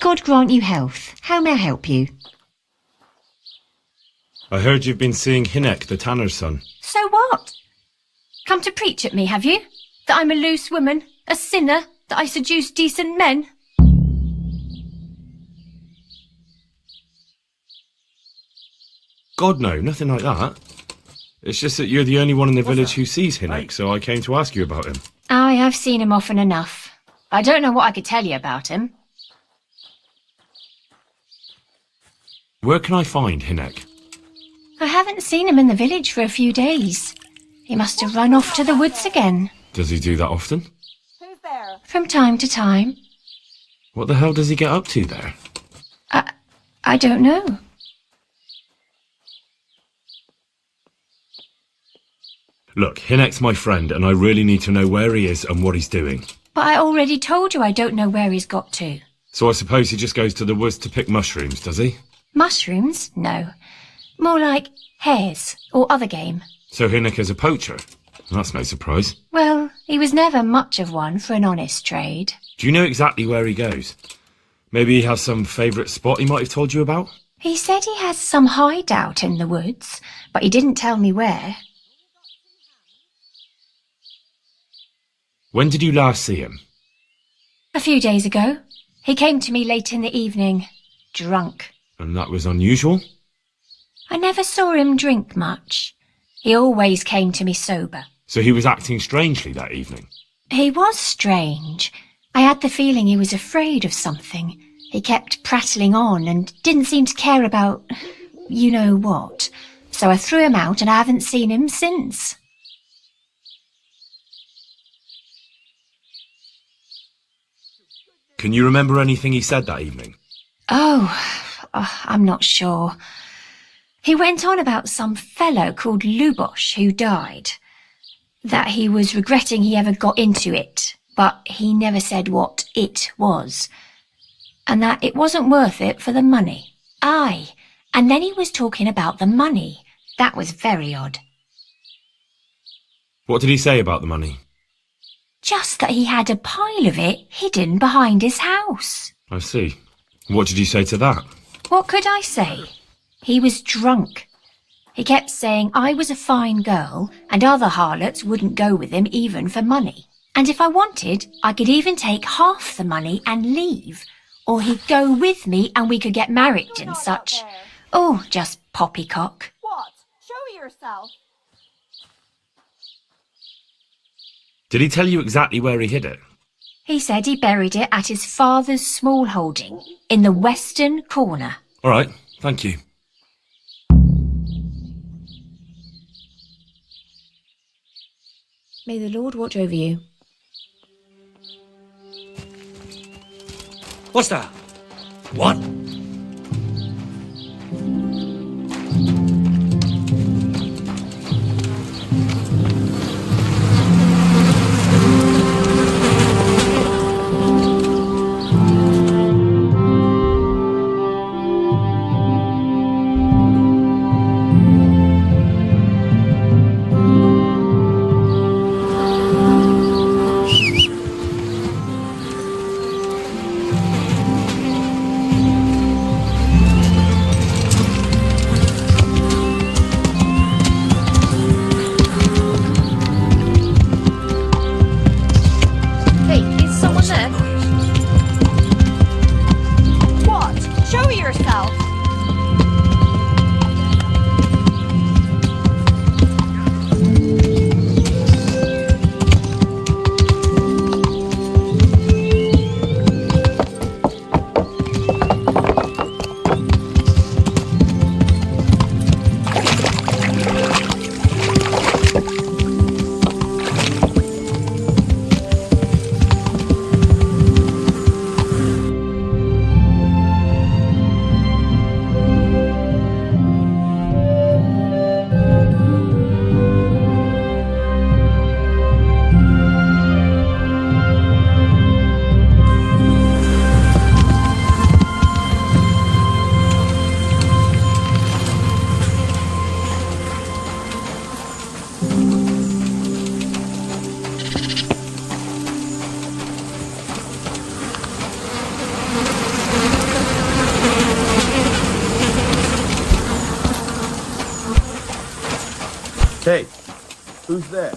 God grant you health. How may I help you? I heard you've been seeing Hinek, the tanner's son. So what? Come to preach at me, have you? That I'm a loose woman, a sinner, that I seduce decent men? God, no, nothing like that. It's just that you're the only one in the village who sees Hinek, so I came to ask you about him. Aye, I've seen him often enough. I don't know what I could tell you about him. Where can I find Hinek? I haven't seen him in the village for a few days. He must have run off to the woods again. Does he do that often? Who's there? From time to time. What the hell does he get up to there? I don't know. Look, Hinek's my friend, and I really need to know where he is and what he's doing. But I already told you I don't know where he's got to. So I suppose he just goes to the woods to pick mushrooms, does he? Mushrooms? No. More like hares or other game. So Hinek is a poacher? That's no surprise. Well, he was never much of one for an honest trade. Do you know exactly where he goes? Maybe he has some favourite spot he might have told you about? He said he has some hideout in the woods, but he didn't tell me where. When did you last see him? A few days ago. He came to me late in the evening, drunk. And that was unusual? I never saw him drink much. He always came to me sober. So he was acting strangely that evening? He was strange. I had the feeling he was afraid of something. He kept prattling on and didn't seem to care about you know what. So I threw him out and I haven't seen him since. Can you remember anything he said that evening? Oh, I'm not sure. He went on about some fellow called Lubosh who died. That he was regretting he ever got into it, but he never said what it was. And that it wasn't worth it for the money. Aye, and then he was talking about the money. That was very odd. What did he say about the money? Just that he had a pile of it hidden behind his house. I see. What did you say to that? What could I say? He was drunk. He kept saying I was a fine girl and other harlots wouldn't go with him even for money. And if I wanted, I could even take half the money and leave. Or he'd go with me and we could get married and such. Oh, just poppycock. What? Show yourself. Did he tell you exactly where he hid it? He said he buried it at his father's small holding in the western corner. All right, thank you. May the Lord watch over you. What's that? What? Hey, who's there?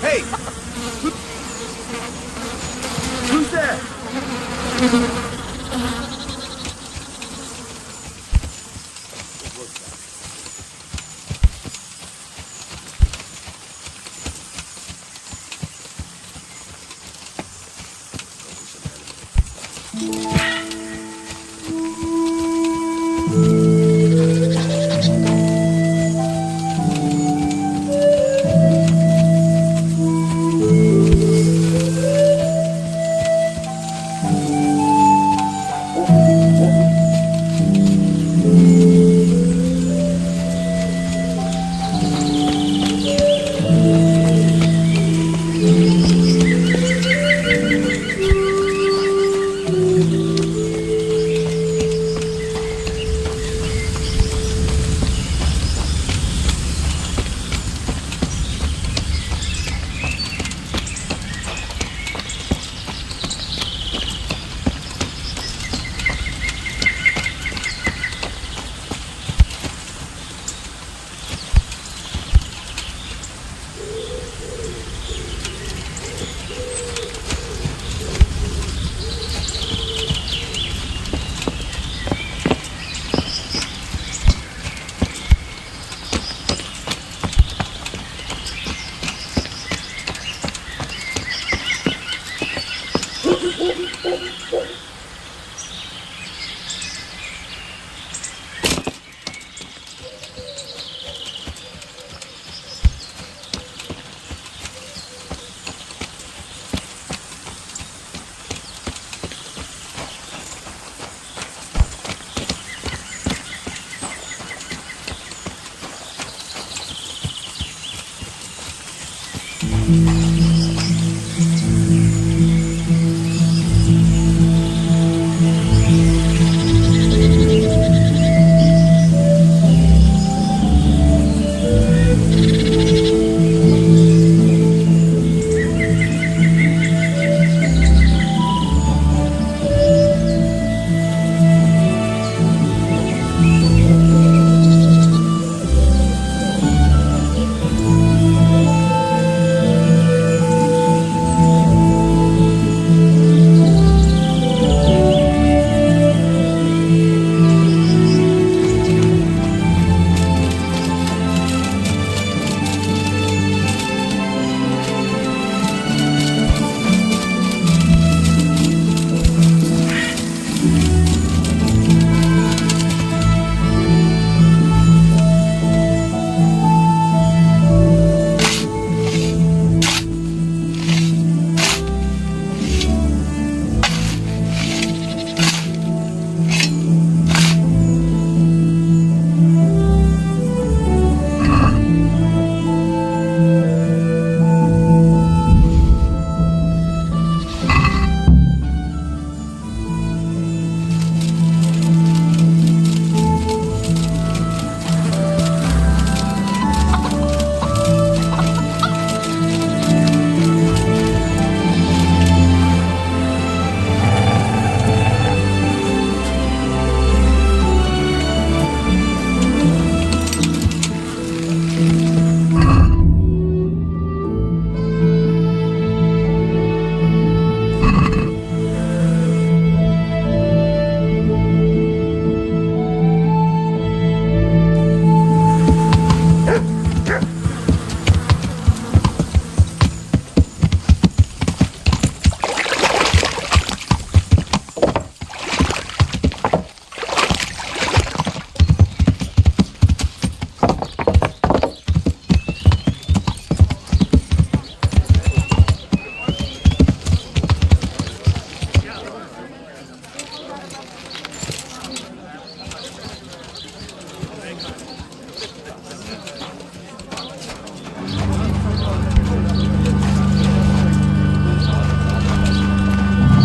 Hey! Who's there?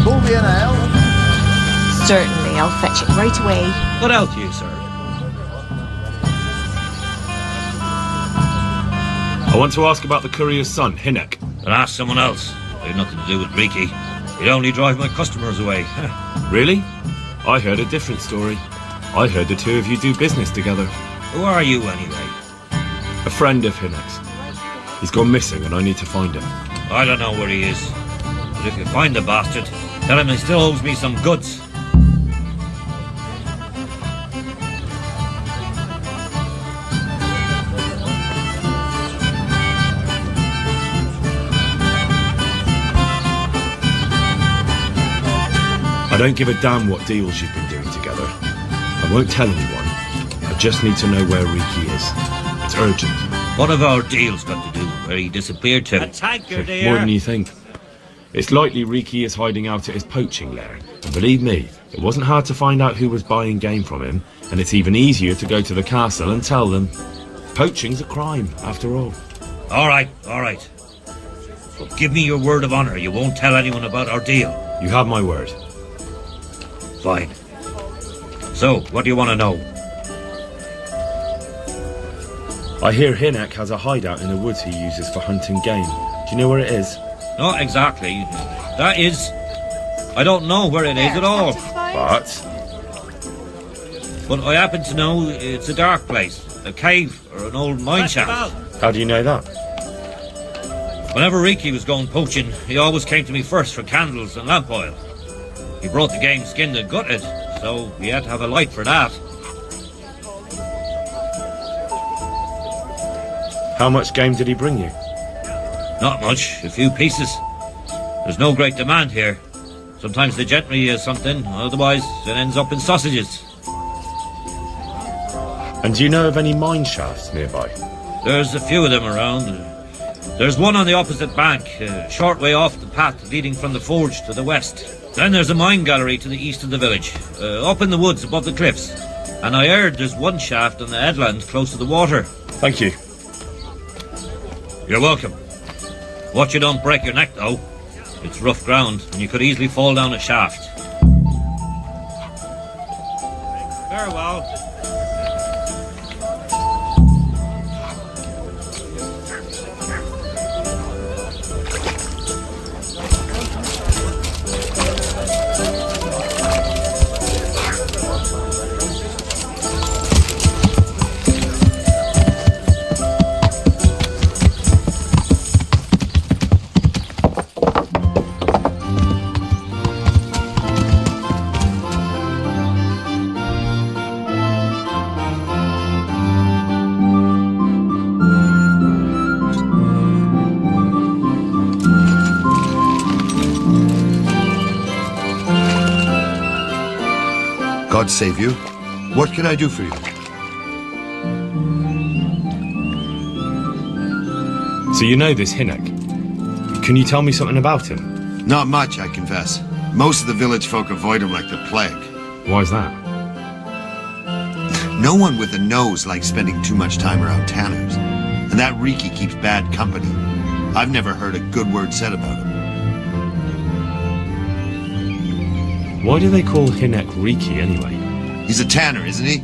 Pull me an ale. Certainly, I'll fetch it right away. What else you, sir? I want to ask about the courier's son, Hinek. And ask someone else. They've nothing to do with Riki. He'd only drive my customers away. Really? I heard a different story. I heard the two of you do business together. Who are you, anyway? A friend of Hinek's. He's gone missing and I need to find him. I don't know where he is. But if you find the bastard, tell him he still owes me some goods. I don't give a damn what deals you've been doing together. I won't tell anyone. I just need to know where Riki is. It's urgent. What have our deals got to do with where he disappeared to? More than you think. It's likely Riki is hiding out at his poaching lair. And believe me, it wasn't hard to find out who was buying game from him, and it's even easier to go to the castle and tell them. Poaching's a crime, after all. All right. But give me your word of honor you won't tell anyone about our deal. You have my word. Fine. So, what do you want to know? I hear Hinek has a hideout in the woods he uses for hunting game. Do you know where it is? Not exactly. That is... I don't know where it is at all. But I happen to know it's a dark place. A cave or an old mine shaft. How do you know that? Whenever Riki was going poaching, he always came to me first for candles and lamp oil. He brought the game skinned and gutted, so we had to have a light for that. How much game did he bring you? Not much, a few pieces. There's no great demand here. Sometimes the gentry has something, otherwise it ends up in sausages. And do you know of any mine shafts nearby? There's a few of them around. There's one on the opposite bank, a short way off the path leading from the forge to the west. Then there's a mine gallery to the east of the village, up in the woods above the cliffs. And I heard there's one shaft on the headland close to the water. Thank you. You're welcome. Watch you don't break your neck, though. It's rough ground, and you could easily fall down a shaft. Very well. God save you. What can I do for you? So you know this Hinek. Can you tell me something about him? Not much, I confess. Most of the village folk avoid him like the plague. Why's that? No one with a nose likes spending too much time around tanners. And that Riki keeps bad company. I've never heard a good word said about him. Why do they call Hinek Riki anyway? He's a tanner, isn't he?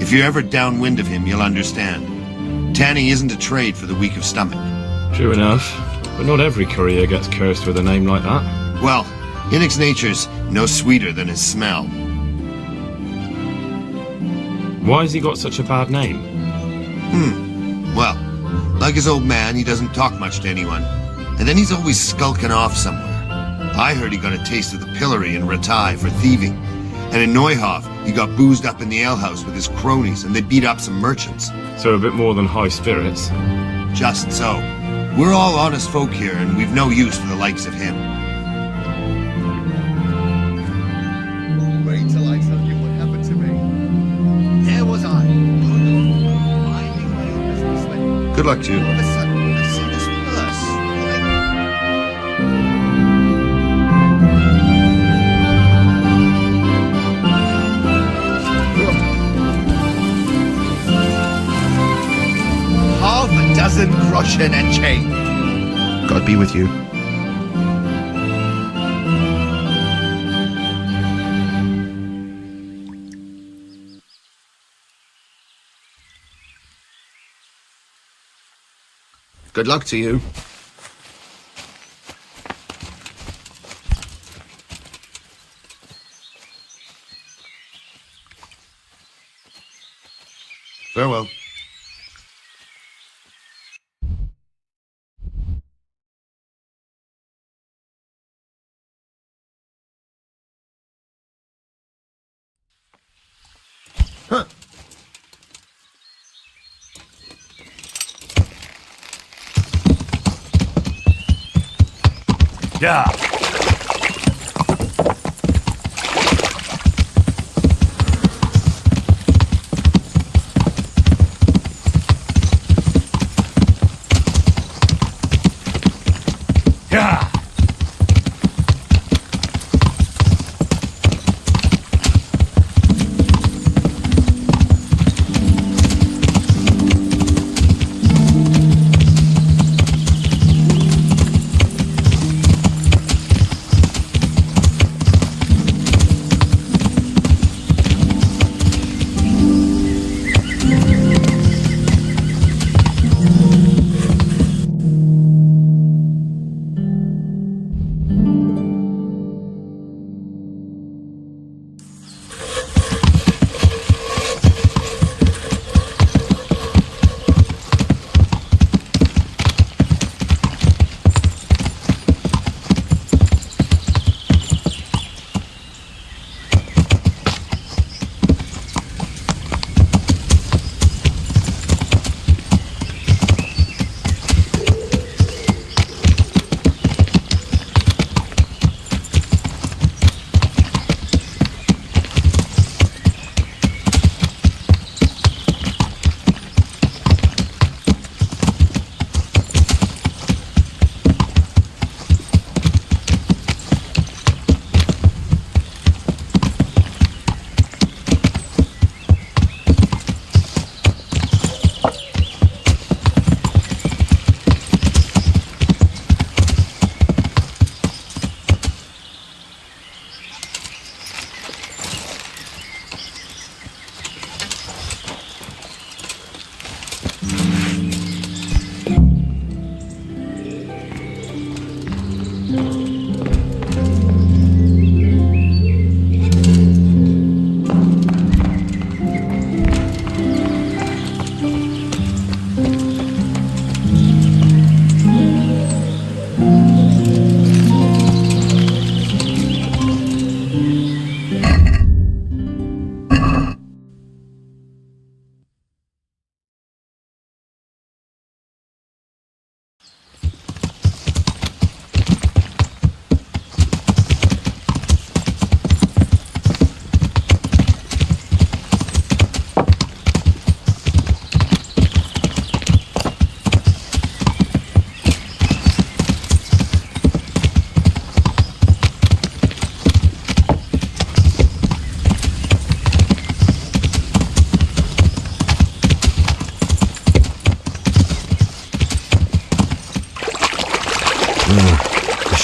If you're ever downwind of him, you'll understand. Tanning isn't a trade for the weak of stomach. True enough, but not every courier gets cursed with a name like that. Well, Hinek's nature's no sweeter than his smell. Why has he got such a bad name? Well, Like his old man, he doesn't talk much to anyone. And then he's always skulking off somewhere. I heard he got a taste of the pillory in Ratai for thieving. And in Neuhof, he got boozed up in the alehouse with his cronies, and they beat up some merchants. So a bit more than high spirits. Just so. We're all honest folk here, and we've no use for the likes of him. Wait till I tell you what happened to me. There was I. Minding my own business when Good luck to all you. of a sudden I see this purse. Half a dozen groschen and change. God be with you. Good luck to you. Farewell. Huh. Yeah. Yeah.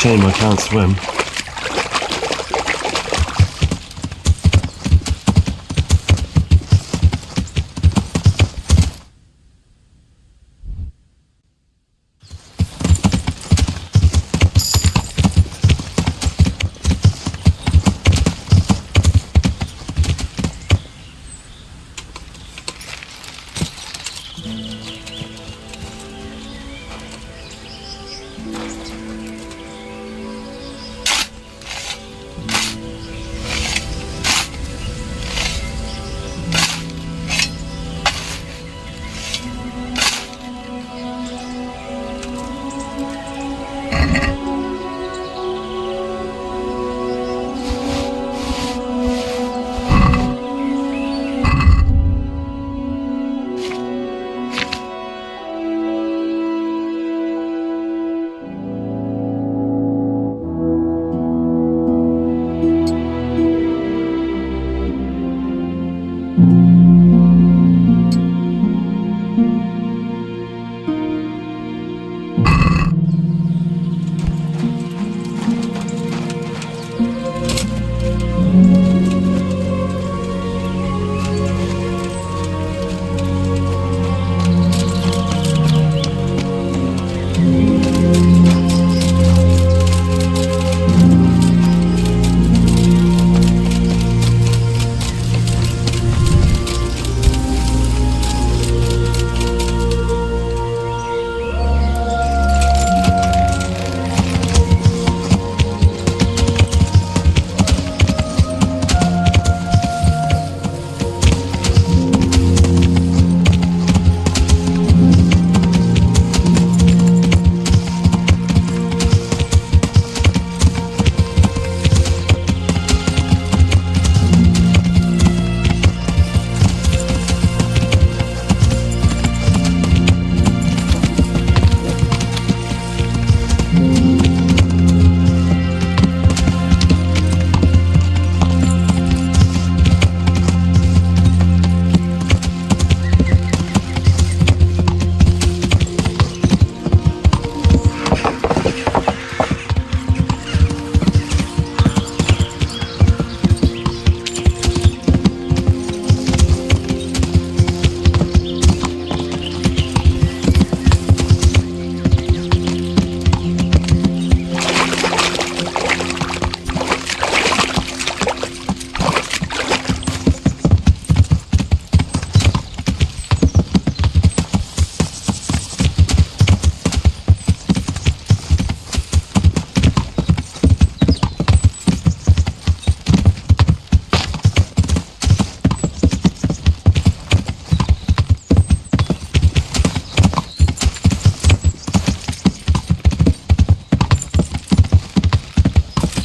Shame I can't swim.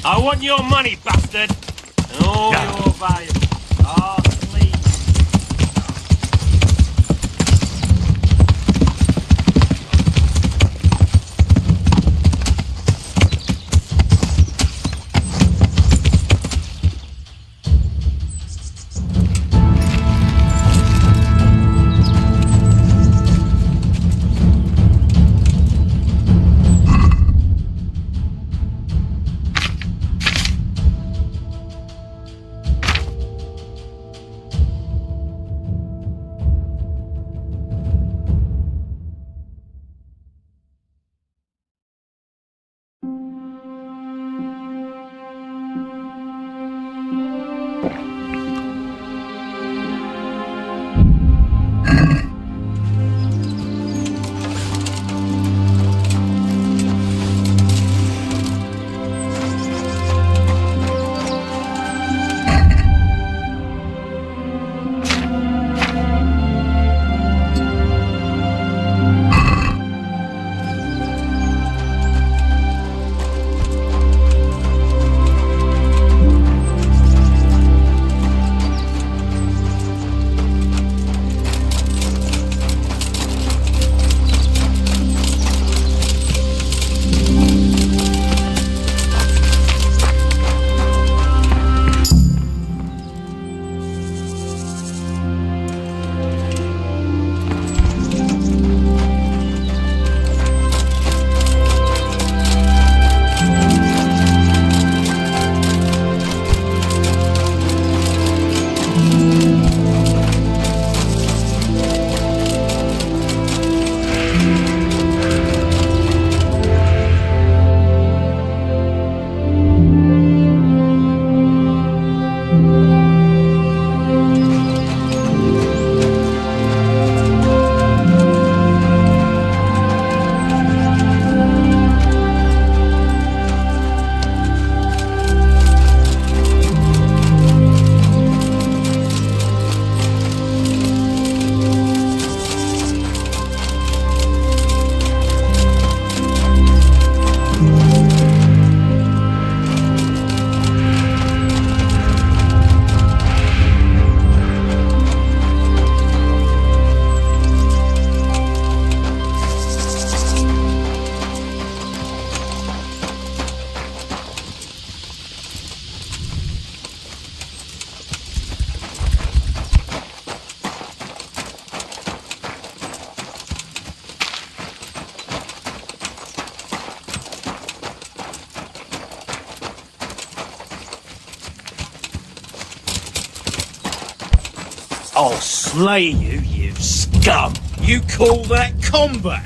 I want your money, bastard! And all your valuables. Ah, please. I'll slay you, you scum! You call that combat?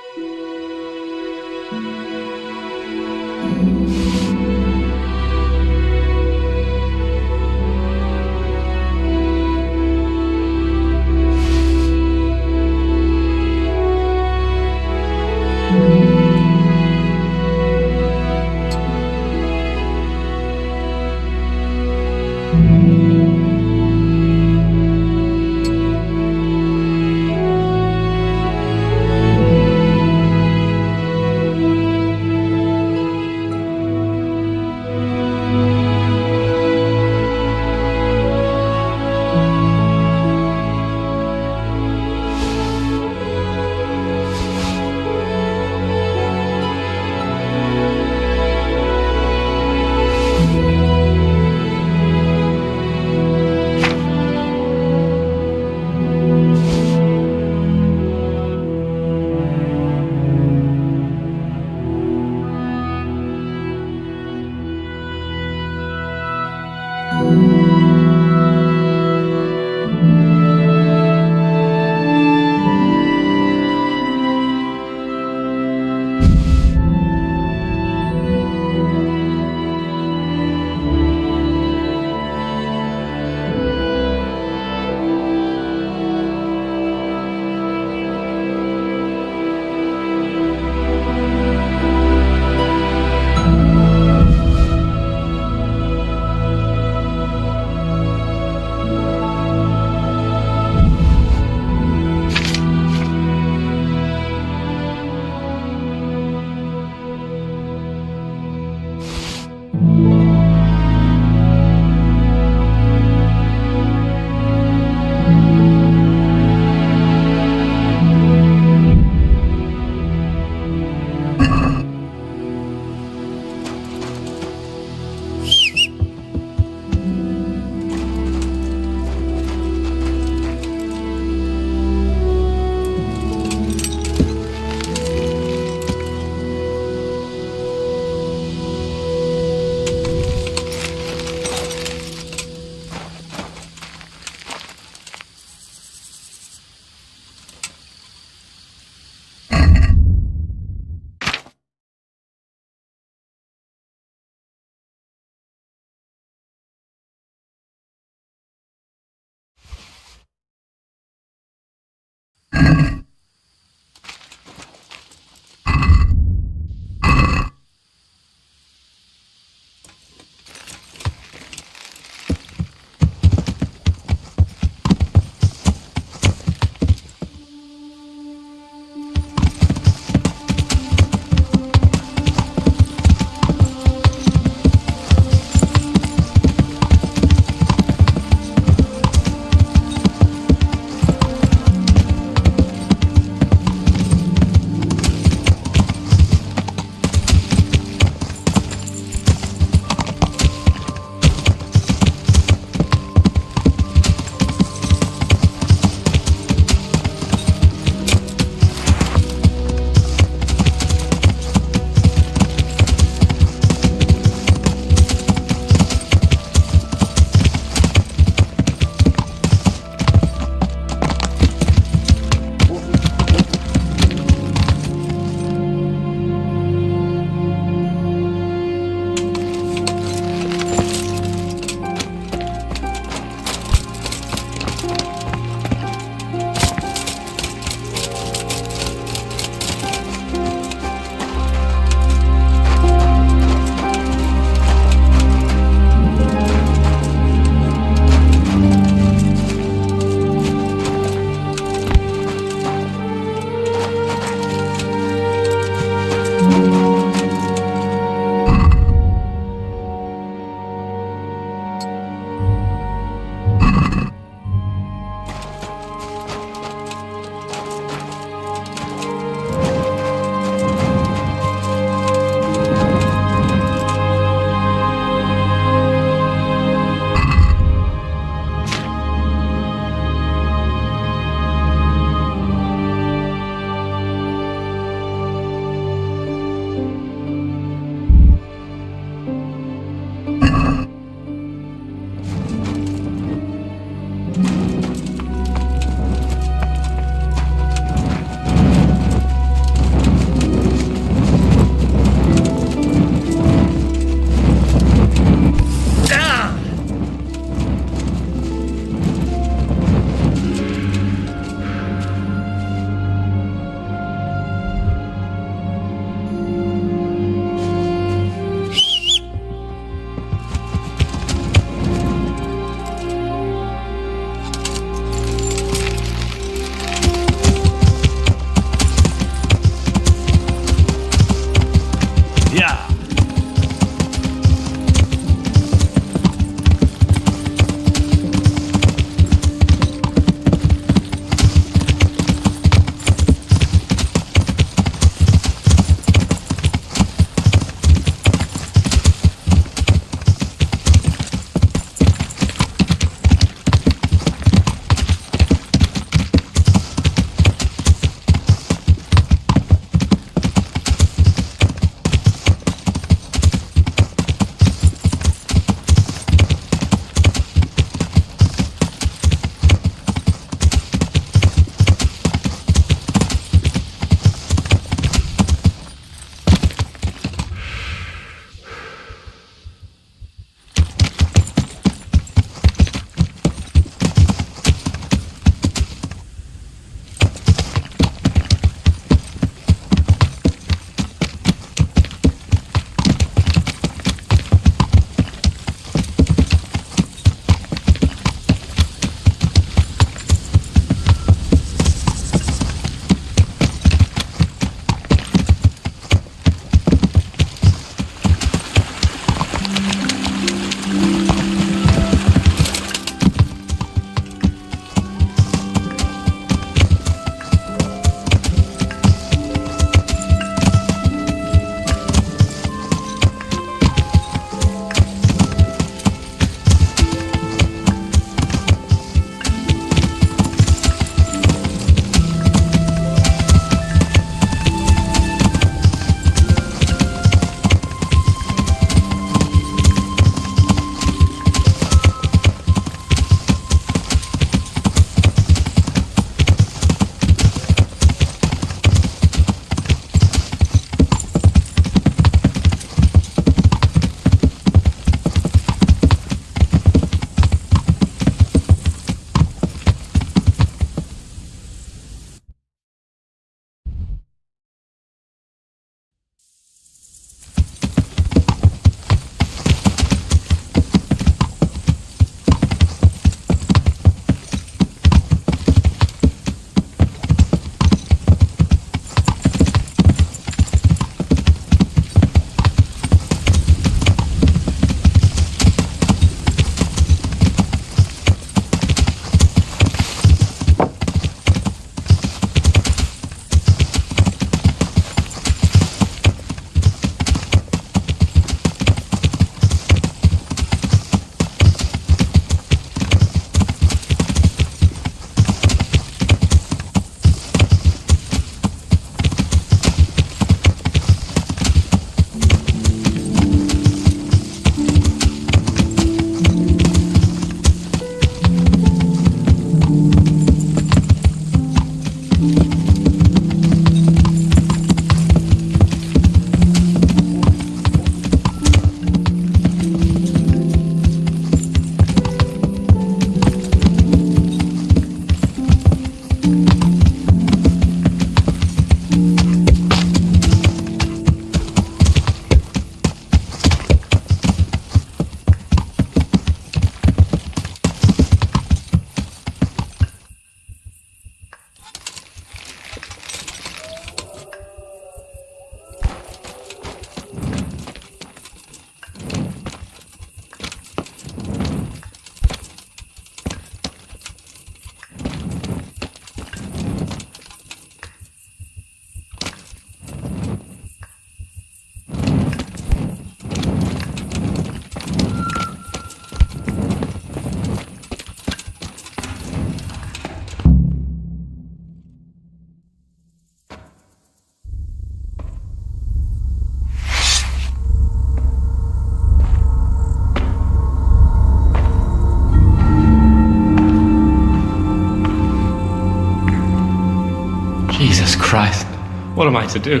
Jesus Christ. What am I to do?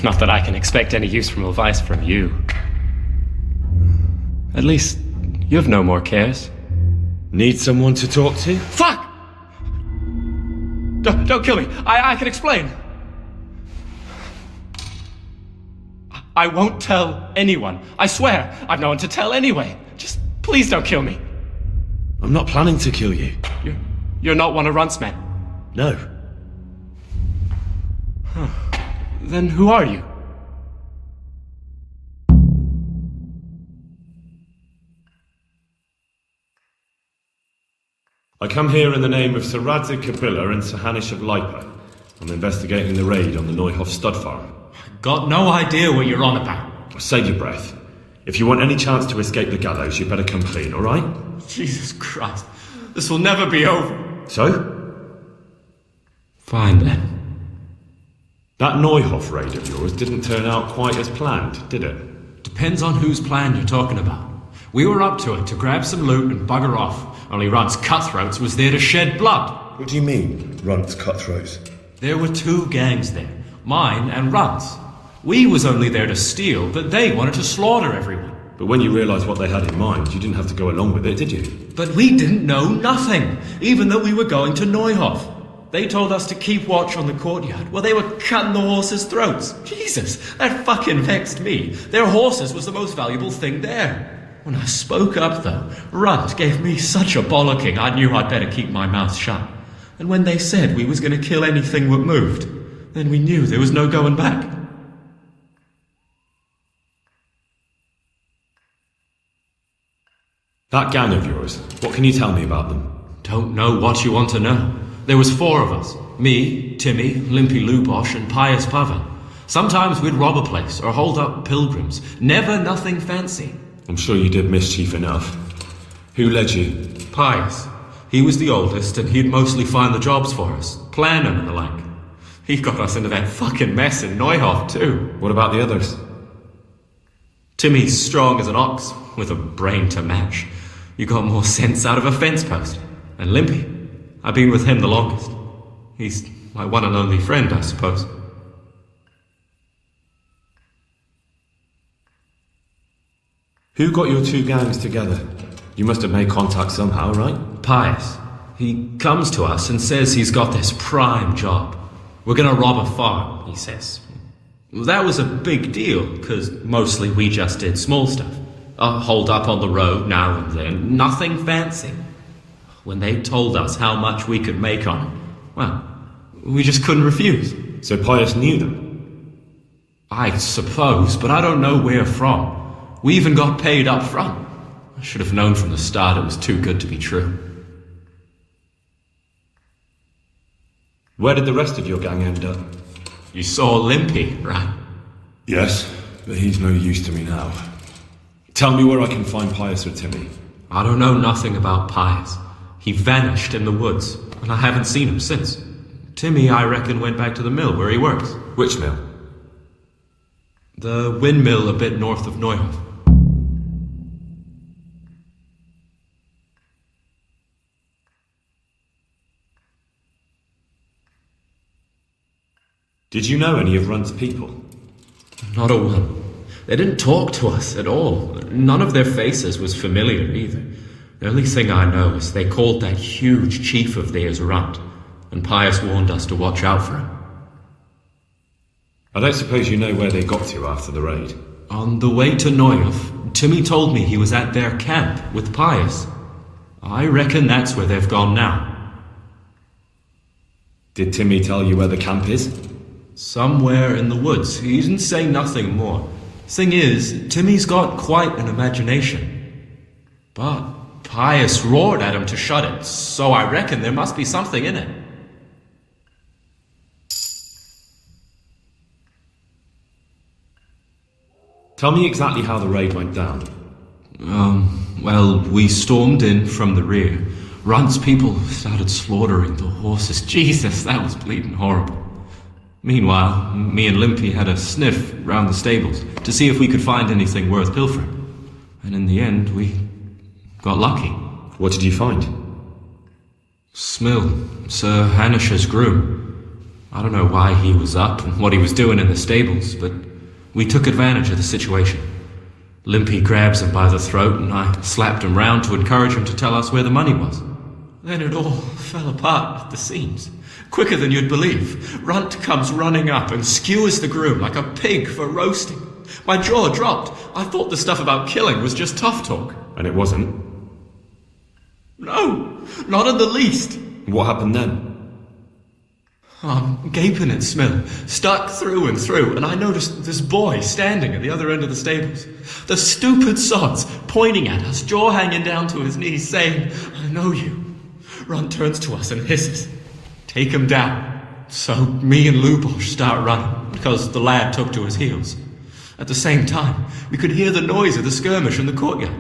Not that I can expect any useful advice from you. At least, you have no more cares. Need someone to talk to? Fuck! Don't kill me. I can explain. I won't tell anyone. I swear, I've no one to tell anyway. Just please don't kill me. I'm not planning to kill you. You're not one of Runt's men? No. Huh. Then who are you? I come here in the name of Sir Radzig Kabila and Sir Hanish of Lipa. I'm investigating the raid on the Neuhof stud farm. Got no idea what you're on about. Save your breath. If you want any chance to escape the gallows, you better come clean, alright? Jesus Christ. This will never be over. So? Fine then. That Neuhof raid of yours didn't turn out quite as planned, did it? Depends on whose plan you're talking about. We were up to it to grab some loot and bugger off. Only Runt's cutthroats was there to shed blood. What do you mean, Runt's cutthroats? There were two gangs there, mine and Runt's. We was only there to steal, but they wanted to slaughter everyone. But when you realised what they had in mind, you didn't have to go along with it, did you? But we didn't know nothing, even though we were going to Neuhof. They told us to keep watch on the courtyard while they were cutting the horses' throats. Jesus, that fucking vexed me. Their horses was the most valuable thing there. When I spoke up, though, Runt gave me such a bollocking I knew I'd better keep my mouth shut. And when they said we was going to kill anything that moved, then we knew there was no going back. That gang of yours, what can you tell me about them? Don't know what you want to know. There was 4 of us. Me, Timmy, Limpy Lubosh, and Pius Pavan. Sometimes we'd rob a place or hold up pilgrims. Never nothing fancy. I'm sure you did mischief enough. Who led you? Pius. He was the oldest, and he'd mostly find the jobs for us. Plan them and the like. He got us into that fucking mess in Neuhof, too. What about the others? Timmy's strong as an ox, with a brain to match. You got more sense out of a fence post. And Limpy. I've been with him the longest. He's my one and only friend, I suppose. Who got your 2 gangs together? You must have made contact somehow, right? Pius. He comes to us and says he's got this prime job. We're gonna rob a farm, he says. That was a big deal, because mostly we just did small stuff. Hold up on the road now and then, nothing fancy. When they told us how much we could make on it, well, we just couldn't refuse. So Pius knew them? I suppose, but I don't know where from. We even got paid up front. I should have known from the start it was too good to be true. Where did the rest of your gang end up? You saw Limpy, right? Yes, but he's no use to me now. Tell me where I can find Pius or Timmy. I don't know nothing about Pius. He vanished in the woods, and I haven't seen him since. Timmy, I reckon, went back to the mill where he works. Which mill? The windmill a bit north of Neuhof. Did you know any of Runt's people? Not a one. They didn't talk to us at all. None of their faces was familiar either. The only thing I know is they called that huge chief of theirs Runt, and Pius warned us to watch out for him. I don't suppose you know where they got to after the raid? On the way to Neuhof, Timmy told me he was at their camp with Pius. I reckon that's where they've gone now. Did Timmy tell you where the camp is? Somewhere in the woods. He didn't say nothing more. Thing is, Timmy's got quite an imagination. But Pius roared at him to shut it, so I reckon there must be something in it. Tell me exactly how the raid went down. Well, we stormed in from the rear. Runt's people started slaughtering the horses. Jesus, that was bleeding horrible. Meanwhile, me and Limpy had a sniff round the stables to see if we could find anything worth pilfering. And in the end, we got lucky. What did you find? Smill, Sir Hanish's groom. I don't know why he was up and what he was doing in the stables, but we took advantage of the situation. Limpy grabs him by the throat and I slapped him round to encourage him to tell us where the money was. Then it all fell apart at the seams. Quicker than you'd believe. Runt comes running up and skewers the groom like a pig for roasting. My jaw dropped. I thought the stuff about killing was just tough talk. And it wasn't? No, not in the least. What happened then? I'm gaping at Smill, stuck through and through, and I noticed this boy standing at the other end of the stables. The stupid sods pointing at us, jaw hanging down to his knees, saying, "I know you." Runt turns to us and hisses, "Take him down." So me and Lubosh start running, because the lad took to his heels. At the same time, we could hear the noise of the skirmish in the courtyard.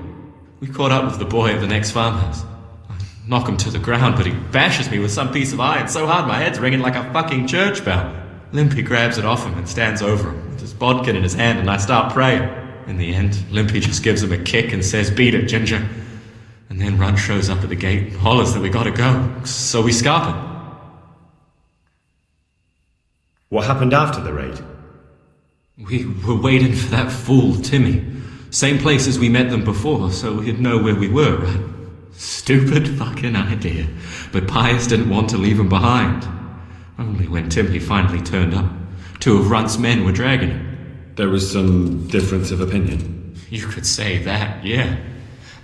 We caught up with the boy at the next farmhouse. I knock him to the ground, but he bashes me with some piece of iron so hard my head's ringing like a fucking church bell. Limpy grabs it off him and stands over him with his bodkin in his hand, and I start praying. In the end, Limpy just gives him a kick and says, "Beat it, Ginger." And then Runt shows up at the gate and hollers that we gotta go, so we scarp it. What happened after the raid? We were waiting for that fool, Timmy. Same place as we met them before, so we'd know where we were, right? Stupid fucking idea. But Pius didn't want to leave him behind. Only when Timmy finally turned up, 2 of Runt's men were dragging him. There was some difference of opinion? You could say that, yeah.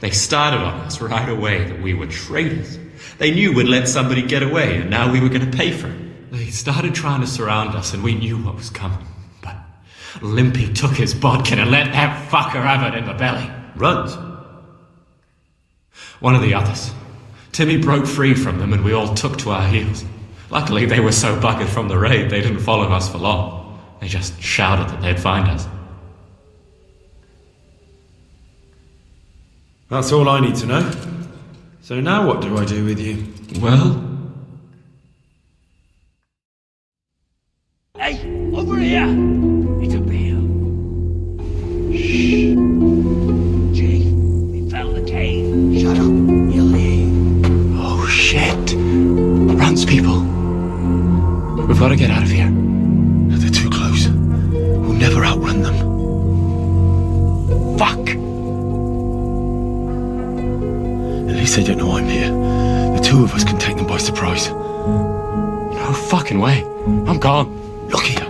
They started on us right away that we were traitors. They knew we'd let somebody get away, and now we were going to pay for it. They started trying to surround us, and we knew what was coming. But Limpy took his bodkin and let that fucker have it in the belly. Runt? One of the others. Timmy broke free from them, and we all took to our heels. Luckily, they were so buggered from the raid, they didn't follow us for long. They just shouted that they'd find us. That's all I need to know. So now what do I do with you? Well... Hey, over here! It's a bear. Shh. Chief, we found the cave. Shut up, you'll hear. Oh shit. Runt's people. We've got to get out of here. They're too close. We'll never outrun them. Fuck! At least they don't know I'm here. The 2 of us can take them by surprise. No fucking way. I'm gone. Look here.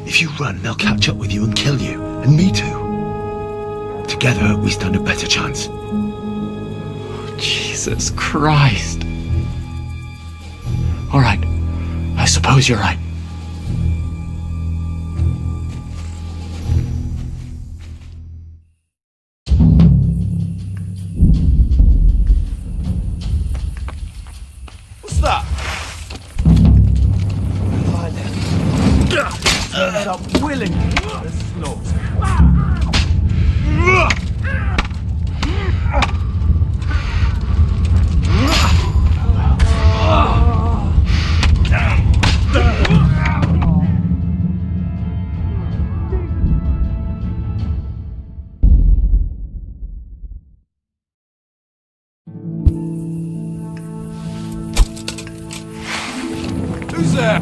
If you run, they'll catch up with you and kill you. And me too. Together, we stand a better chance. Jesus Christ. All right. I suppose you're right. What's that? Turns up willing to slaughter. Who's there?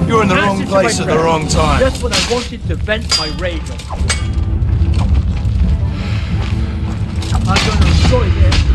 You're in the wrong place at the wrong time. Just when I wanted to vent my rage on you. I'm gonna enjoy this.